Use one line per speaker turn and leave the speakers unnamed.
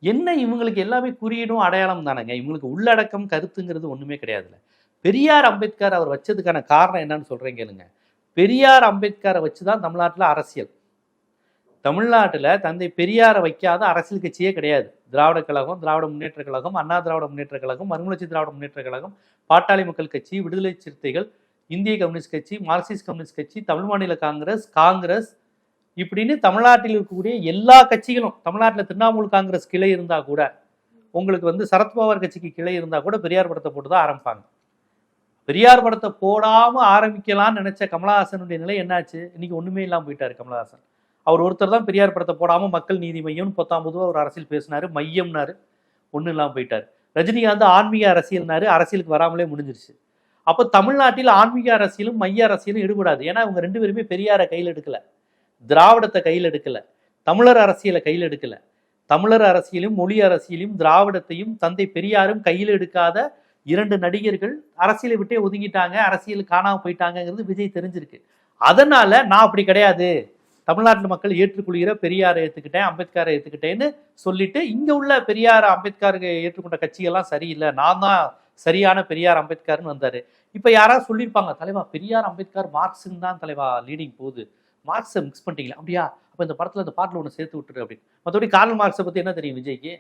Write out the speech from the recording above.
என்ன இவங்களுக்கு எல்லாமே குறியீடும் அடையாளம் தானேங்க. இவங்களுக்கு உள்ளடக்கம் கருத்துங்கிறது ஒண்ணுமே கிடையாதுல்ல. பெரியார் அம்பேத்கர் அவர் வச்சதுக்கான காரணம் என்னன்னு சொல்றேன் கேளுங்க. பெரியார் அம்பேத்கரை வச்சு தான் தமிழ்நாட்டில் அரசியல். தமிழ்நாட்டில் தந்தை பெரியாரை வைக்காத அரசியல் கட்சியே கிடையாது. திராவிட கழகம், திராவிட முன்னேற்ற கழகம், அண்ணா திராவிட முன்னேற்ற கழகம், மறுமலர்ச்சி திராவிட முன்னேற்ற கழகம், பாட்டாளி மக்கள் கட்சி, விடுதலை சிறுத்தைகள், இந்திய கம்யூனிஸ்ட் கட்சி, மார்க்சிஸ்ட் கம்யூனிஸ்ட் கட்சி, தமிழ் மாநில காங்கிரஸ், காங்கிரஸ் இப்படின்னு தமிழ்நாட்டில் இருக்கக்கூடிய எல்லா கட்சிகளும், தமிழ்நாட்டில் திரிணாமுல் காங்கிரஸ் கிளை இருந்தா கூட, உங்களுக்கு வந்து சரத்பவார் கட்சிக்கு கிளை இருந்தா கூட பெரியார் படத்தை போட்டு தான் ஆரம்பிப்பாங்க. பெரியார் படத்தை போடாம ஆரம்பிக்கலாம்னு நினைச்ச கமலஹாசனுடைய நிலை என்னாச்சு? இன்னைக்கு ஒண்ணுமே இல்லாம போயிட்டாரு கமலஹாசன். அவர் ஒருத்தர் தான் பெரியார் படத்தை போடாம மக்கள் நீதி மையம் 19 ஒரு அரசியல் பேசினாரு, மையம்னாரு, ஒன்றும் இல்லாமல் போயிட்டார். ரஜினிகாந்த் ஆன்மீக அரசியல்னாரு, அரசியலுக்கு வராமலே முடிஞ்சிருச்சு. அப்போ தமிழ்நாட்டில் ஆன்மீக அரசியலும் மைய அரசியலும் ஈடுபடாது. ஏன்னா அவங்க ரெண்டு பேருமே பெரியாரை கையில் எடுக்கல, திராவிடத்தை கையில் எடுக்கல, தமிழர் அரசியலை கையில் எடுக்கல. தமிழர் அரசியலும் மொழி அரசியலையும் திராவிடத்தையும் தந்தை பெரியாரும் கையில் எடுக்காத இரண்டு நடிகர்கள் அரசியலை விட்டே ஒதுங்கிட்டாங்க, அரசியல் காணாம போயிட்டாங்கிறது விஜய் தெரிஞ்சிருக்கு. அதனால நான் அப்படி கிடையாது, தமிழ்நாட்டு மக்கள் ஏற்றுக்கொள்கிற பெரியாரை ஏற்றுக்கிட்டேன், அம்பேத்கரை ஏற்றுக்கிட்டேன்னு சொல்லிட்டு இங்க உள்ள பெரியார் அம்பேத்கருக்கு ஏற்றுக்கொண்ட கட்சிகள்லாம் சரியில்லை, நான் தான் சரியான பெரியார் அம்பேத்கர்னு வந்தாரு. இப்ப யாராவது சொல்லியிருப்பாங்க, தலைவா பெரியார் அம்பேத்கர் மார்க்ஸ்ன்னு தான் தலைவா லீடிங் போகுது, மார்க்ஸை மிக்ஸ் பண்ணிட்டீங்களா? அப்படியா, அப்ப இந்த படத்துல இந்த பாட்டில் ஒன்று சேர்த்து விட்டுரு அப்படின்னு. மற்றபடி கார்ல் மார்க்ஸை பத்தி என்ன தெரியும் விஜய்க்கு?